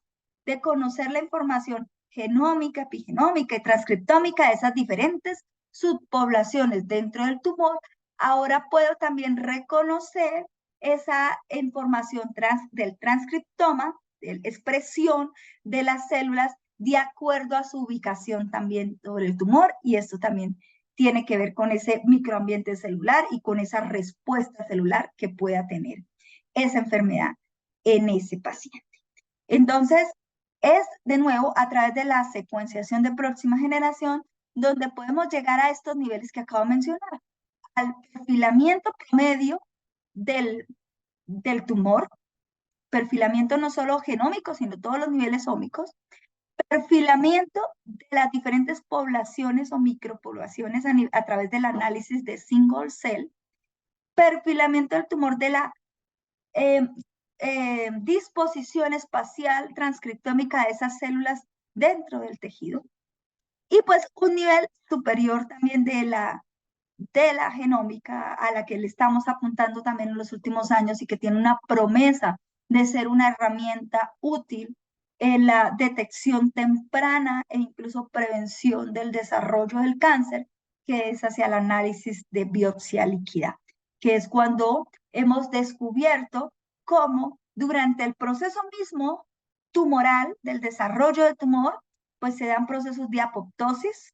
de conocer la información genómica, epigenómica y transcriptómica de esas diferentes subpoblaciones dentro del tumor, ahora puedo también reconocer esa información del transcriptoma, de la expresión de las células de acuerdo a su ubicación también sobre el tumor, y esto también tiene que ver con ese microambiente celular y con esa respuesta celular que pueda tener esa enfermedad en ese paciente. Entonces, es de nuevo a través de la secuenciación de próxima generación donde podemos llegar a estos niveles que acabo de mencionar, al perfilamiento promedio del tumor, perfilamiento no solo genómico, sino todos los niveles ómicos, perfilamiento de las diferentes poblaciones o micropoblaciones a través del análisis de single cell, perfilamiento del tumor de la disposición espacial transcriptómica de esas células dentro del tejido, y pues un nivel superior también de la genómica a la que le estamos apuntando también en los últimos años y que tiene una promesa de ser una herramienta útil en la detección temprana e incluso prevención del desarrollo del cáncer, que es hacia el análisis de biopsia líquida, que es cuando hemos descubierto cómo durante el proceso mismo tumoral del desarrollo del tumor, pues se dan procesos de apoptosis,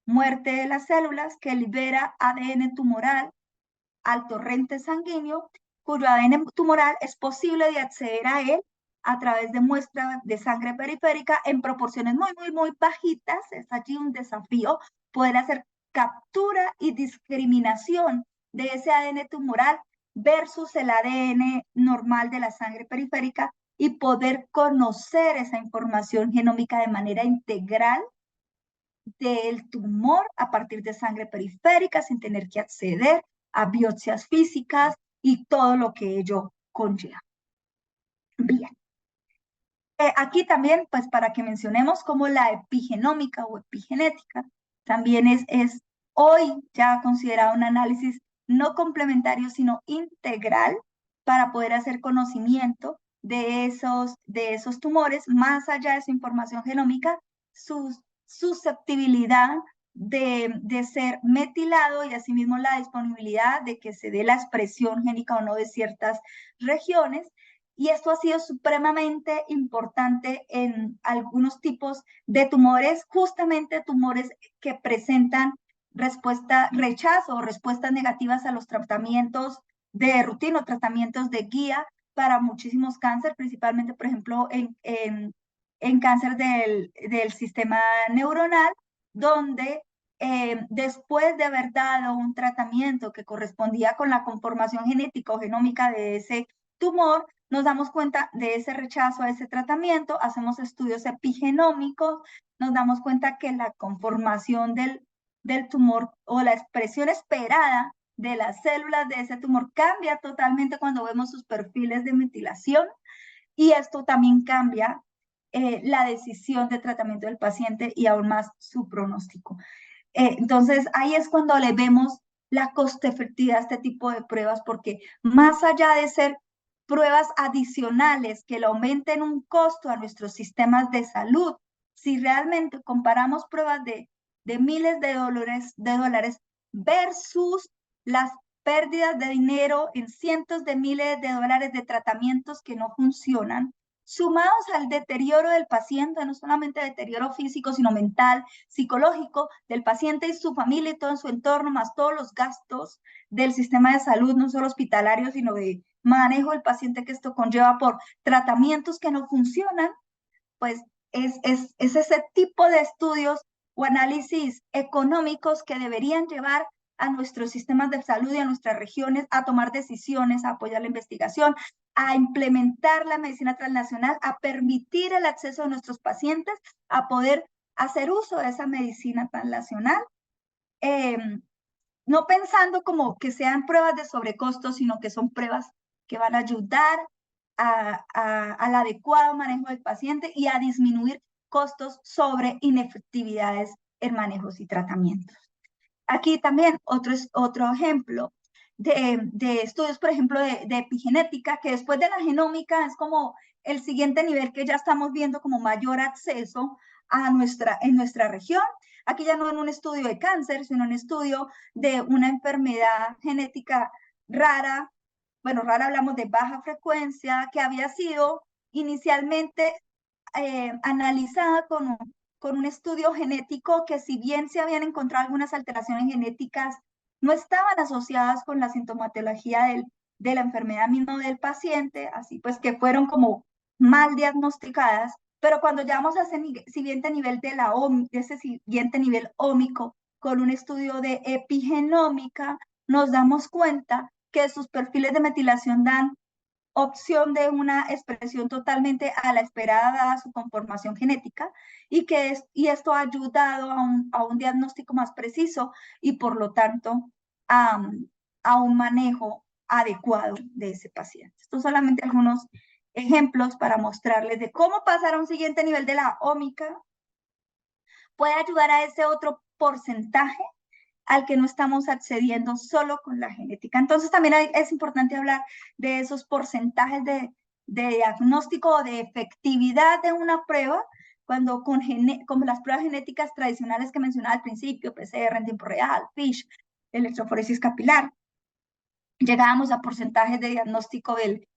muerte de las células, que libera ADN tumoral al torrente sanguíneo, cuyo ADN tumoral es posible de acceder a él a través de muestras de sangre periférica en proporciones muy bajitas. Es allí un desafío poder hacer captura y discriminación de ese ADN tumoral versus el ADN normal de la sangre periférica y poder conocer esa información genómica de manera integral del tumor a partir de sangre periférica sin tener que acceder a biopsias físicas y todo lo que ello conlleva. Bien. Aquí también, pues para que mencionemos como la epigenómica o epigenética, también es hoy ya considerado un análisis no complementario, sino integral para poder hacer conocimiento de esos tumores, más allá de su información genómica, su susceptibilidad de ser metilado y asimismo la disponibilidad de que se dé la expresión génica o no de ciertas regiones. Y esto ha sido supremamente importante en algunos tipos de tumores, justamente tumores que presentan rechazo o respuestas negativas a los tratamientos de rutina o tratamientos de guía para muchísimos cánceres, principalmente, por ejemplo, en cáncer del sistema neuronal, donde después de haber dado un tratamiento que correspondía con la conformación genética o genómica de ese tumor, nos damos cuenta de ese rechazo a ese tratamiento, hacemos estudios epigenómicos, nos damos cuenta que la conformación del tumor o la expresión esperada de las células de ese tumor cambia totalmente cuando vemos sus perfiles de metilación, y esto también cambia la decisión de tratamiento del paciente y aún más su pronóstico. Entonces, ahí es cuando le vemos la coste-efectividad a este tipo de pruebas, porque más allá de ser pruebas adicionales que le aumenten un costo a nuestros sistemas de salud, si realmente comparamos pruebas de miles de dólares versus las pérdidas de dinero en cientos de miles de dólares de tratamientos que no funcionan, sumados al deterioro del paciente, no solamente deterioro físico, sino mental, psicológico del paciente y su familia y todo en su entorno, más todos los gastos del sistema de salud, no solo hospitalario, sino de manejo del paciente que esto conlleva por tratamientos que no funcionan, pues es ese tipo de estudios o análisis económicos que deberían llevar a nuestros sistemas de salud y a nuestras regiones a tomar decisiones, a apoyar la investigación, a implementar la medicina transnacional, a permitir el acceso de nuestros pacientes a poder hacer uso de esa medicina transnacional, no pensando como que sean pruebas de sobrecosto, sino que son pruebas que van a ayudar al adecuado manejo del paciente y a disminuir costos sobre inefectividades en manejos y tratamientos. Aquí también otro ejemplo de estudios, por ejemplo, de epigenética, que después de la genómica es como el siguiente nivel que ya estamos viendo como mayor acceso en nuestra región. Aquí ya no en un estudio de cáncer, sino en un estudio de una enfermedad genética rara. Bueno, rara hablamos de baja frecuencia, que había sido inicialmente analizada con un estudio genético que, si bien se habían encontrado algunas alteraciones genéticas, no estaban asociadas con la sintomatología de la enfermedad misma del paciente, así pues que fueron como mal diagnosticadas. Pero cuando llegamos a ese siguiente nivel de ese siguiente nivel ómico, con un estudio de epigenómica, nos damos cuenta que sus perfiles de metilación dan opción de una expresión totalmente a la esperada dada su conformación genética, y esto ha ayudado a un diagnóstico más preciso y por lo tanto a un manejo adecuado de ese paciente. Estos son solamente algunos ejemplos para mostrarles de cómo pasar a un siguiente nivel de la ómica puede ayudar a ese otro porcentaje al que no estamos accediendo solo con la genética. Entonces también es importante hablar de esos porcentajes de diagnóstico o de efectividad de una prueba, cuando con las pruebas genéticas tradicionales que mencionaba al principio, PCR en tiempo real, FISH, electroforesis capilar, llegábamos a porcentajes de diagnóstico del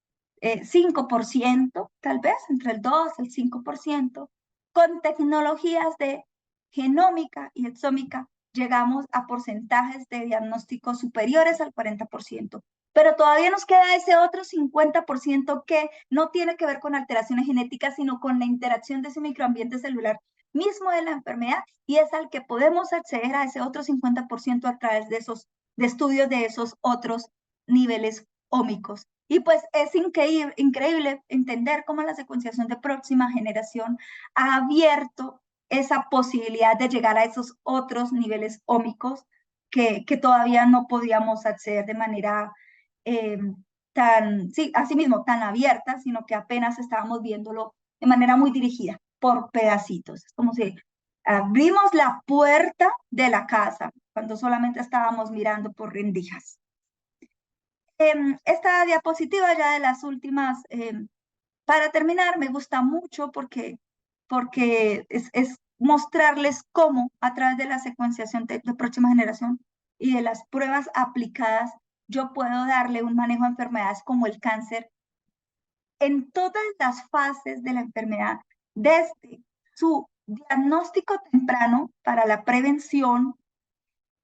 5%, tal vez, entre el 2 y el 5%, con tecnologías de genómica y exómica llegamos a porcentajes de diagnóstico superiores al 40%. Pero todavía nos queda ese otro 50% que no tiene que ver con alteraciones genéticas, sino con la interacción de ese microambiente celular mismo de la enfermedad, y es al que podemos acceder a ese otro 50% a través de estudios de esos otros niveles ómicos. Y pues es increíble entender cómo la secuenciación de próxima generación ha abierto esa posibilidad de llegar a esos otros niveles ómicos que todavía no podíamos acceder de manera asimismo tan abierta, sino que apenas estábamos viéndolo de manera muy dirigida, por pedacitos. Es como si abrimos la puerta de la casa cuando solamente estábamos mirando por rendijas. Esta diapositiva, ya de las últimas, para terminar, me gusta mucho porque es mostrarles cómo a través de la secuenciación de próxima generación y de las pruebas aplicadas, yo puedo darle un manejo a enfermedades como el cáncer en todas las fases de la enfermedad, desde su diagnóstico temprano para la prevención,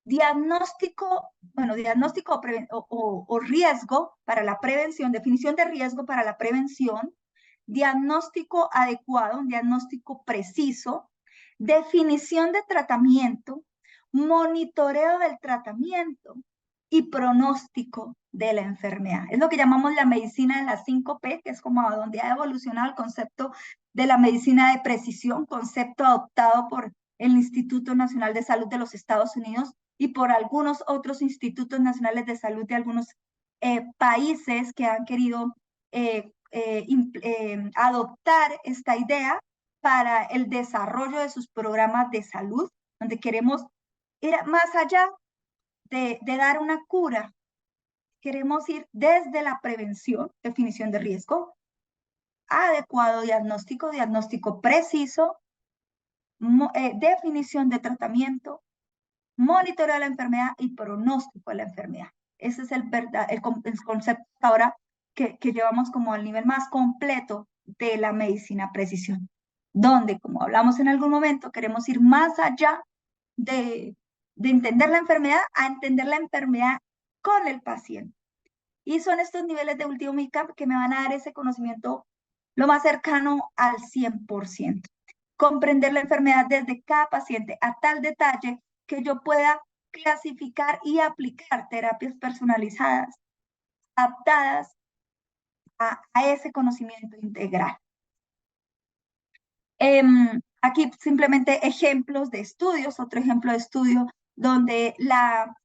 diagnóstico o riesgo para la prevención, definición de riesgo para la prevención, diagnóstico adecuado, un diagnóstico preciso, definición de tratamiento, monitoreo del tratamiento y pronóstico de la enfermedad. Es lo que llamamos la medicina de las 5P, que es como a donde ha evolucionado el concepto de la medicina de precisión, concepto adoptado por el Instituto Nacional de Salud de los Estados Unidos y por algunos otros institutos nacionales de salud de algunos países que han querido adoptar esta idea para el desarrollo de sus programas de salud, donde queremos ir más allá de dar una cura. Queremos ir desde la prevención, definición de riesgo, adecuado diagnóstico preciso, definición de tratamiento, monitoreo de la enfermedad y pronóstico de la enfermedad. Ese es el concepto ahora que llevamos como al nivel más completo de la medicina precisión, donde, como hablamos en algún momento, queremos ir más allá de entender la enfermedad a entender la enfermedad con el paciente. Y son estos niveles de último MICAP que me van a dar ese conocimiento lo más cercano al 100%. Comprender la enfermedad desde cada paciente a tal detalle que yo pueda clasificar y aplicar terapias personalizadas, adaptadas a ese conocimiento integral. Aquí simplemente ejemplos de estudios, otro ejemplo de estudio donde la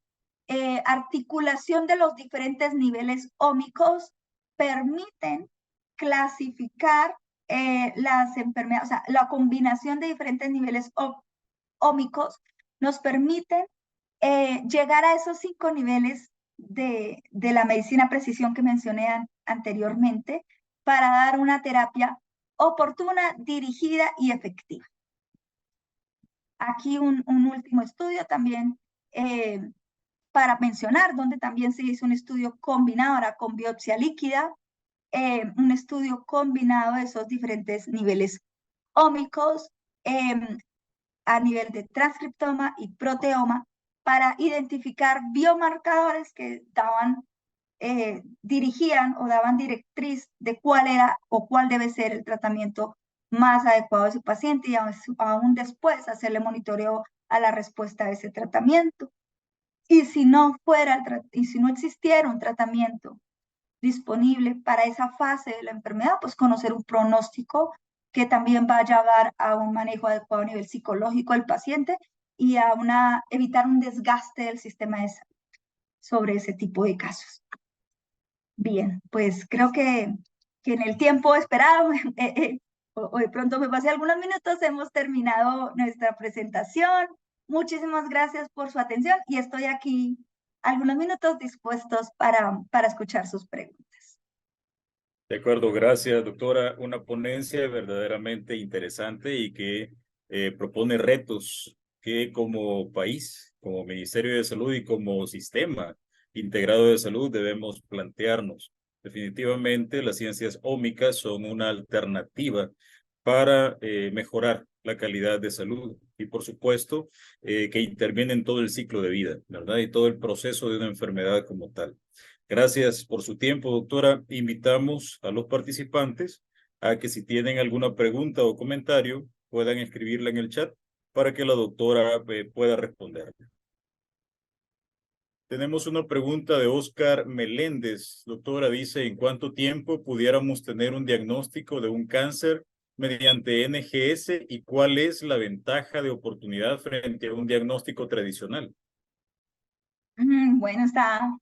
articulación de los diferentes niveles ómicos permiten clasificar las enfermedades, o sea, la combinación de diferentes niveles ómicos nos permiten llegar a esos 5 niveles de la medicina precisión que mencioné anteriormente para dar una terapia oportuna, dirigida y efectiva. Aquí un último estudio también para mencionar, donde también se hizo un estudio combinado ahora con biopsia líquida, un estudio combinado de esos diferentes niveles ómicos a nivel de transcriptoma y proteoma para identificar biomarcadores que dirigían o daban directriz de cuál era o cuál debe ser el tratamiento más adecuado de su paciente y aún después hacerle monitoreo a la respuesta de ese tratamiento. Y si no existiera un tratamiento disponible para esa fase de la enfermedad, pues conocer un pronóstico que también va a llevar a un manejo adecuado a nivel psicológico del paciente y a evitar un desgaste del sistema de salud sobre ese tipo de casos. Bien, pues creo que en el tiempo esperado, o de pronto me pasé algunos minutos, hemos terminado nuestra presentación. Muchísimas gracias por su atención y estoy aquí algunos minutos dispuestos para escuchar sus preguntas. De acuerdo, gracias, doctora. Una ponencia verdaderamente interesante y que propone retos que como país, como Ministerio de Salud y como sistema integrado de salud debemos plantearnos. Definitivamente, las ciencias ómicas son una alternativa para mejorar la calidad de salud y, por supuesto, que interviene en todo el ciclo de vida, ¿verdad? Y todo el proceso de una enfermedad como tal. Gracias por su tiempo, doctora. Invitamos a los participantes a que si tienen alguna pregunta o comentario, puedan escribirla en el chat para que la doctora pueda responder. Tenemos una pregunta de Oscar Meléndez. Doctora, dice, ¿en cuánto tiempo pudiéramos tener un diagnóstico de un cáncer mediante NGS y cuál es la ventaja de oportunidad frente a un diagnóstico tradicional? Bueno, está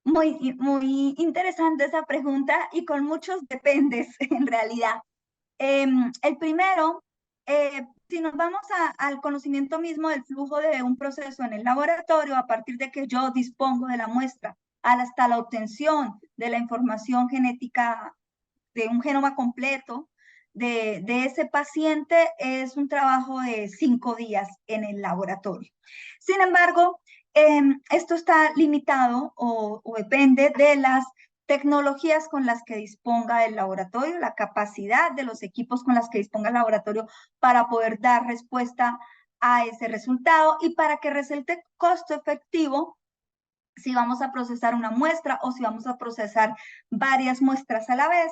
muy interesante esa pregunta y con muchos dependes en realidad. El primero, si nos vamos al conocimiento mismo del flujo de un proceso en el laboratorio, a partir de que yo dispongo de la muestra hasta la obtención de la información genética de un genoma completo de ese paciente, es un trabajo de 5 días en el laboratorio. Sin embargo, esto está limitado o depende de las tecnologías con las que disponga el laboratorio, la capacidad de los equipos con las que disponga el laboratorio para poder dar respuesta a ese resultado y para que resulte costo efectivo si vamos a procesar una muestra o si vamos a procesar varias muestras a la vez.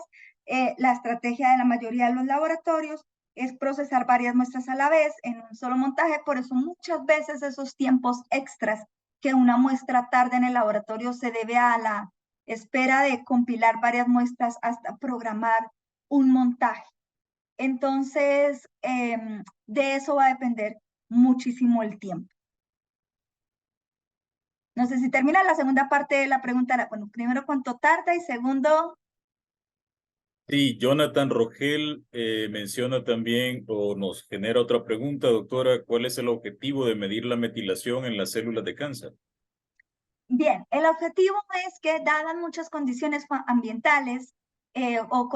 La estrategia de la mayoría de los laboratorios es procesar varias muestras a la vez en un solo montaje, por eso muchas veces esos tiempos extras que una muestra tarda en el laboratorio se debe a la espera de compilar varias muestras hasta programar un montaje. Entonces, de eso va a depender muchísimo el tiempo. No sé si termina la segunda parte de la pregunta. Bueno, primero, ¿cuánto tarda? Y segundo... Sí, Jonathan Rogel menciona también o nos genera otra pregunta, doctora, ¿cuál es el objetivo de medir la metilación en las células de cáncer? Bien, el objetivo es que dadas muchas condiciones ambientales o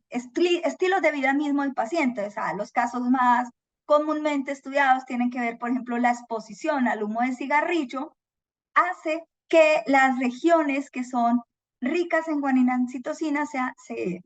estilos de vida mismo del paciente, o sea, los casos más comúnmente estudiados tienen que ver, por ejemplo, la exposición al humo de cigarrillo, hace que las regiones que son ricas en guanina-citosina,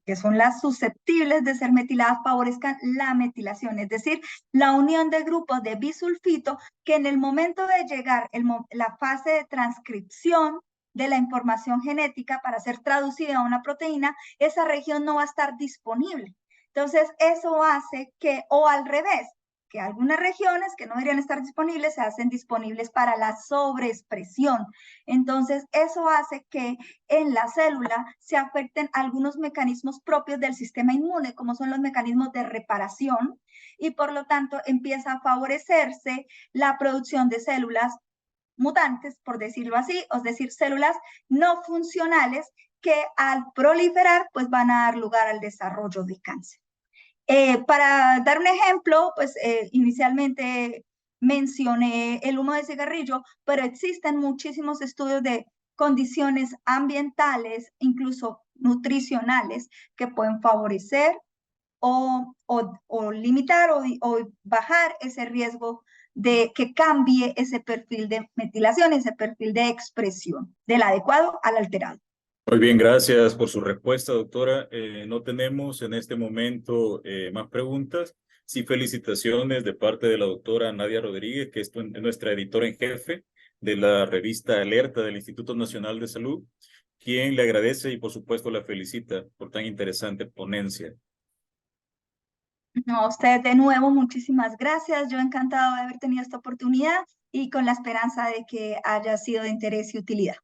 que son las susceptibles de ser metiladas, favorezcan la metilación, es decir, la unión de grupos de bisulfito que en el momento de llegar la fase de transcripción de la información genética para ser traducida a una proteína, esa región no va a estar disponible. Entonces, eso hace que, o al revés, que algunas regiones que no deberían estar disponibles se hacen disponibles para la sobreexpresión. Entonces, eso hace que en la célula se afecten algunos mecanismos propios del sistema inmune, como son los mecanismos de reparación, y por lo tanto empieza a favorecerse la producción de células mutantes, por decirlo así, es decir, células no funcionales que al proliferar pues van a dar lugar al desarrollo de cáncer. Para dar un ejemplo, pues inicialmente mencioné el humo de cigarrillo, pero existen muchísimos estudios de condiciones ambientales, incluso nutricionales, que pueden favorecer o limitar o bajar ese riesgo de que cambie ese perfil de metilación, ese perfil de expresión, del adecuado al alterado. Muy bien, gracias por su respuesta, doctora. No tenemos en este momento más preguntas. Sí, felicitaciones de parte de la doctora Nadia Rodríguez, que es nuestra editora en jefe de la revista Alerta del Instituto Nacional de Salud, quien le agradece y por supuesto la felicita por tan interesante ponencia. No, a usted de nuevo, muchísimas gracias. Yo encantado de haber tenido esta oportunidad y con la esperanza de que haya sido de interés y utilidad.